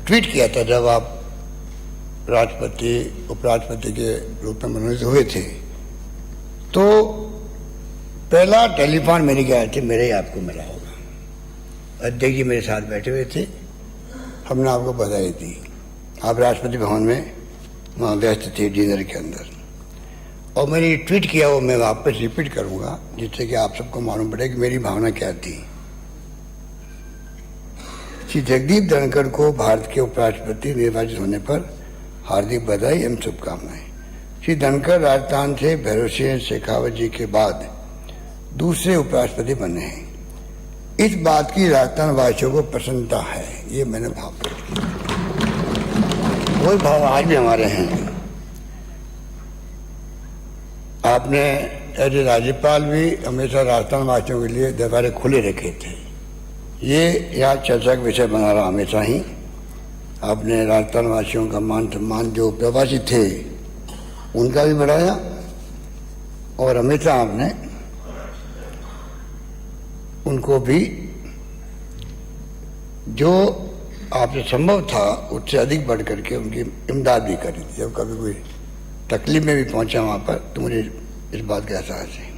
Tweet किया था जब आप राष्ट्रपति उपराष्ट्रपति के रूप में मनोनीत हुए थे, तो पहला टेलीफोन मेरे गया थे, मेरे ही आपको मिला होगा। अध्यक्ष जी मेरे साथ बैठे हुए थे, हमने आपको बधाई दी। आप राष्ट्रपति भवन में वहाँ व्यस्त थे डिनर के अंदर, और मैंने ट्वीट किया वो मैं वापस रिपीट करूँगा, जिससे कि आप सबको मालूम पड़े कि मेरी भावना क्या थी। श्री जगदीप धनखड़ को भारत के उपराष्ट्रपति निर्वाचित होने पर हार्दिक बधाई एवं शुभकामनाएं। श्री धनखड़ राजस्थान से भैरव सिंह शेखावत जी के बाद दूसरे उपराष्ट्रपति बने हैं। इस बात की राजस्थान वासियों को प्रसन्नता है, ये मैंने भाव व्यक्त किया। वही भाव आज भी हमारे हैं। आपने एज राज्यपाल भी हमेशा राजस्थान वासियों के लिए दरबारे खुले रखे थे। ये यहाँ चर्चा का विषय बना रहा हमेशा ही। आपने राजस्थान वासियों का मान सम्मान, जो प्रवासी थे उनका भी बढ़ाया, और हमेशा आपने उनको भी जो आपसे संभव था उससे अधिक बढ़ करके उनकी इमदाद भी करी थी। जब कभी कोई तकलीफ में भी पहुंचा वहां पर, तो मुझे इस बात का एहसास है।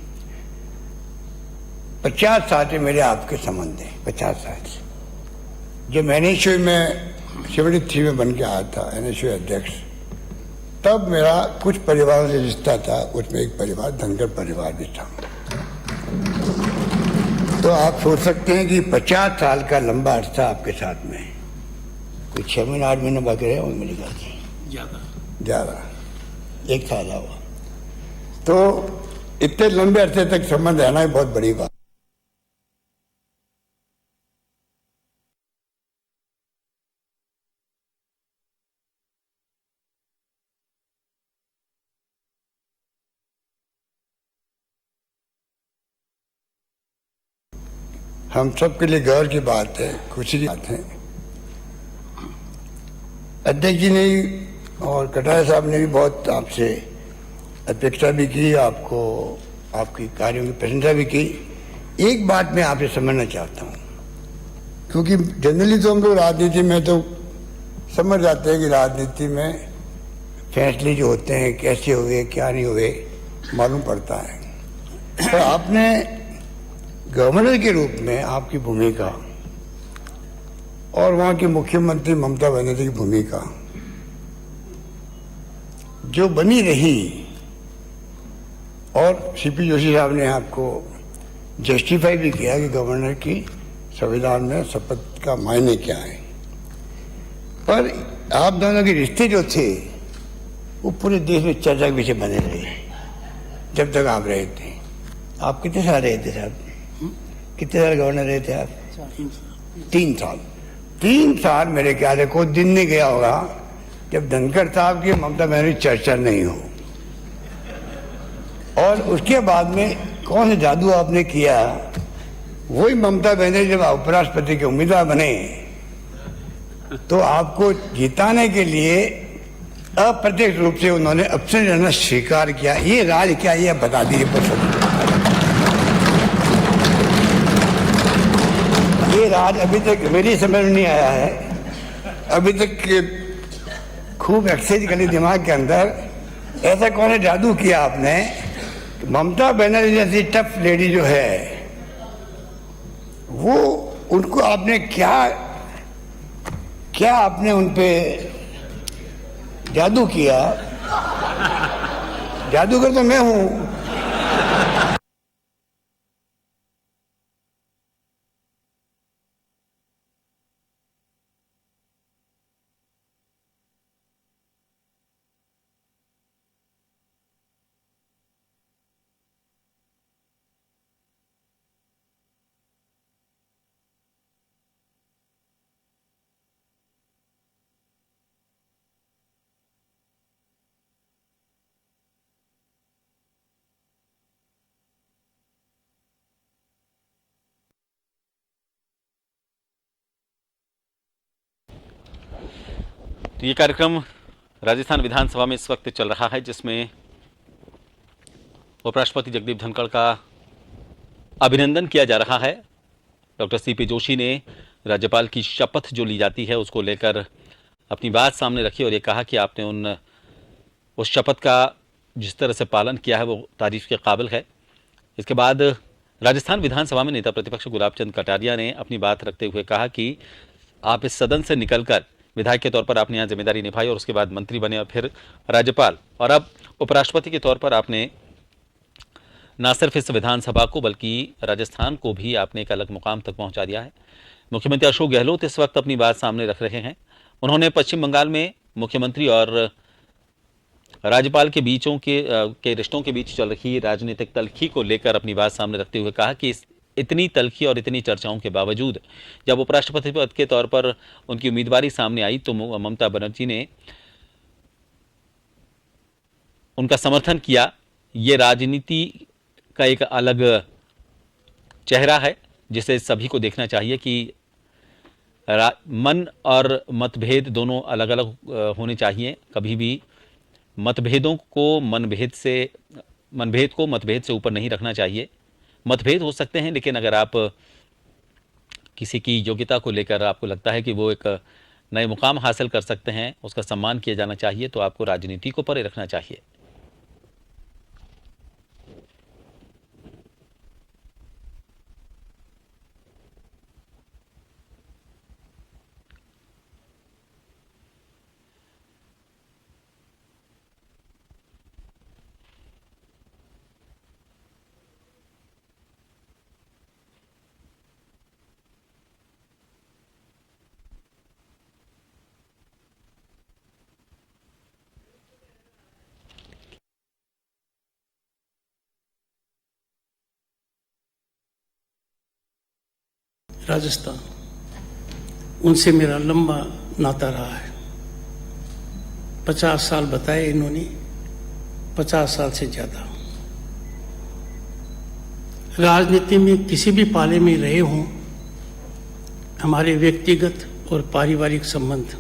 50 साल से मेरे आपके संबंध हैं, 50 साल से। जब NSU में 73 में बन के आया था NSU अध्यक्ष, तब मेरा कुछ परिवारों से रिश्ता था, उसमें एक परिवार धनखड़ परिवार भी था। तो आप सोच सकते हैं कि 50 साल का लंबा अरसा आपके साथ में, कोई 6 महीने 8 महीने बाकी रहे होंगे मेरे ख्याल से, ज़्यादा 1 साल हुआ। तो इतने लंबे अरसे तक संबंध रहना ही बहुत बड़ी बात। हम सबके लिए गर्व की बात है, खुशी की बात है। अध्यक्ष जी ने और कटारिया साहब ने भी बहुत आपसे अपेक्षा भी की, आपको आपकी कार्यों की प्रशंसा भी की। एक बात मैं आपसे समझना चाहता हूँ, क्योंकि जनरली तो हम लोग राजनीति में तो समझ जाते हैं कि राजनीति में फैसले जो होते हैं कैसे हुए क्या नहीं हुए मालूम पड़ता है। पर आपने गवर्नर के रूप में आपकी भूमिका और वहाँ की मुख्यमंत्री ममता बनर्जी की भूमिका जो बनी रही, और CP जोशी साहब ने आपको जस्टिफाई भी किया कि गवर्नर की संविधान में शपथ का मायने क्या है। पर आप दोनों के रिश्ते जो थे वो पूरे देश में चर्चा के विषय बने रहे जब तक आप रहे थे। आप कितने साल रहे थे साहब? कितने साल गवर्नर रहे थे आप? 3 साल। 3 साल मेरे ख्याल से कोई दिन नहीं गया होगा जब धनखड़ साहब की ममता बनर्जी चर्चा नहीं हो। और उसके बाद में कौन सा जादू आपने किया, वही ममता बनर्जी जब उपराष्ट्रपति के उम्मीदवार बने तो आपको जिताने के लिए अप्रत्यक्ष रूप से उन्होंने अब्सेंट रहना स्वीकार किया। ये राज क्या, ये बता दीजिए पसंद। ये राज अभी तक मेरी समझ में नहीं आया है। अभी तक खूब एक्सरसाइज करी दिमाग के अंदर, ऐसा कौन है जादू किया आपने। ममता बनर्जी जैसी टफ लेडी जो है वो, उनको आपने क्या आपने उनपे जादू किया। जादूगर तो मैं हूं। तो ये कार्यक्रम राजस्थान विधानसभा में इस वक्त चल रहा है, जिसमें उपराष्ट्रपति जगदीप धनखड़ का अभिनंदन किया जा रहा है। डॉक्टर CP जोशी ने राज्यपाल की शपथ जो ली जाती है उसको लेकर अपनी बात सामने रखी और ये कहा कि आपने उस शपथ का जिस तरह से पालन किया है वो तारीफ के काबिल है। इसके बाद राजस्थान विधानसभा में नेता प्रतिपक्ष गुलाब चंद कटारिया ने अपनी बात रखते हुए कहा कि आप इस सदन से निकलकर विधायक के तौर पर आपने यहाँ जिम्मेदारी निभाई और उसके बाद मंत्री बने और फिर राज्यपाल और अब उपराष्ट्रपति के तौर पर आपने न सिर्फ इस विधानसभा को बल्कि राजस्थान को भी आपने एक अलग मुकाम तक पहुंचा दिया है। मुख्यमंत्री अशोक गहलोत इस वक्त अपनी बात सामने रख रहे हैं। उन्होंने पश्चिम बंगाल में मुख्यमंत्री और राज्यपाल के बीचों के रिश्तों के बीच चल रही राजनीतिक तल्खी को लेकर अपनी बात सामने रखते हुए कहा कि इतनी तल्खी और इतनी चर्चाओं के बावजूद जब उपराष्ट्रपति पद के तौर पर उनकी उम्मीदवारी सामने आई तो ममता बनर्जी ने उनका समर्थन किया। ये राजनीति का एक अलग चेहरा है जिसे सभी को देखना चाहिए कि मन और मतभेद दोनों अलग अलग होने चाहिए। कभी भी मतभेद को मतभेद से ऊपर नहीं रखना चाहिए। मतभेद हो सकते हैं लेकिन अगर आप किसी की योग्यता को लेकर आपको लगता है कि वो एक नए मुकाम हासिल कर सकते हैं, उसका सम्मान किया जाना चाहिए, तो आपको राजनीति को परे रखना चाहिए। राजस्थान, उनसे मेरा लंबा नाता रहा है। 50 साल बताए इन्होंने, 50 साल से ज्यादा। राजनीति में किसी भी पाले में रहे हों, हमारे व्यक्तिगत और पारिवारिक संबंध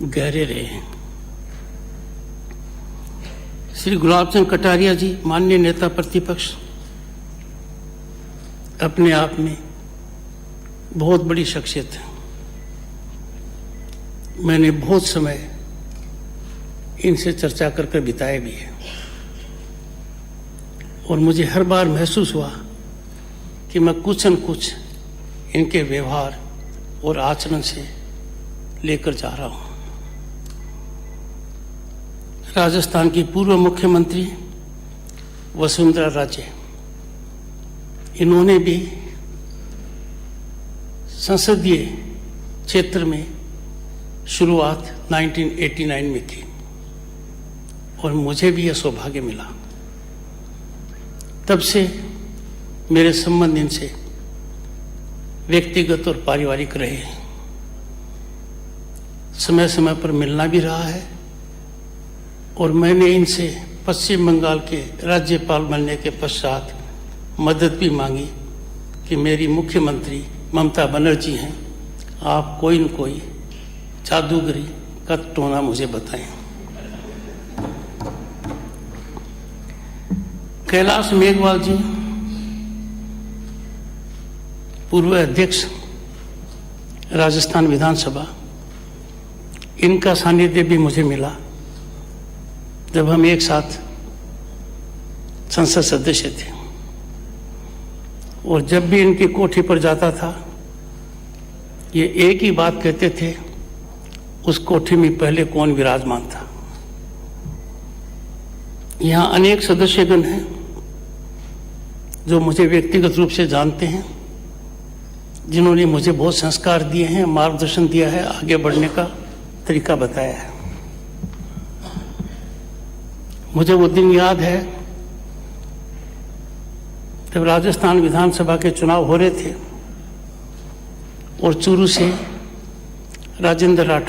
गहरे रहे हैं। श्री गुलाब चंद कटारिया जी, माननीय नेता प्रतिपक्ष, अपने आप में बहुत बड़ी शख्सियत है। मैंने बहुत समय इनसे चर्चा कर बिताया भी है और मुझे हर बार महसूस हुआ कि मैं कुछ न कुछ इनके व्यवहार और आचरण से लेकर जा रहा हूं। राजस्थान की पूर्व मुख्यमंत्री वसुंधरा राजे, इन्होंने भी संसदीय क्षेत्र में शुरुआत 1989 में की और मुझे भी यह सौभाग्य मिला। तब से मेरे संबंध इनसे व्यक्तिगत और पारिवारिक रहे हैं। समय समय पर मिलना भी रहा है और मैंने इनसे पश्चिम बंगाल के राज्यपाल बनने के पश्चात मदद भी मांगी कि मेरी मुख्यमंत्री ममता बनर्जी हैं, आप कोई न कोई जादूगरी का टोना मुझे बताएं। कैलाश मेघवाल जी, पूर्व अध्यक्ष राजस्थान विधानसभा, इनका सानिध्य भी मुझे मिला जब हम एक साथ संसद सदस्य थे और जब भी इनकी कोठी पर जाता था ये एक ही बात कहते थे, उस कोठी में पहले कौन विराजमान था। यहाँ अनेक सदस्यगण हैं जो मुझे व्यक्तिगत रूप से जानते हैं, जिन्होंने मुझे बहुत संस्कार दिए हैं, मार्गदर्शन दिया है, आगे बढ़ने का तरीका बताया है। मुझे वो दिन याद है जब राजस्थान विधानसभा के चुनाव हो रहे थे और चूरू से राजेंद्र राठौर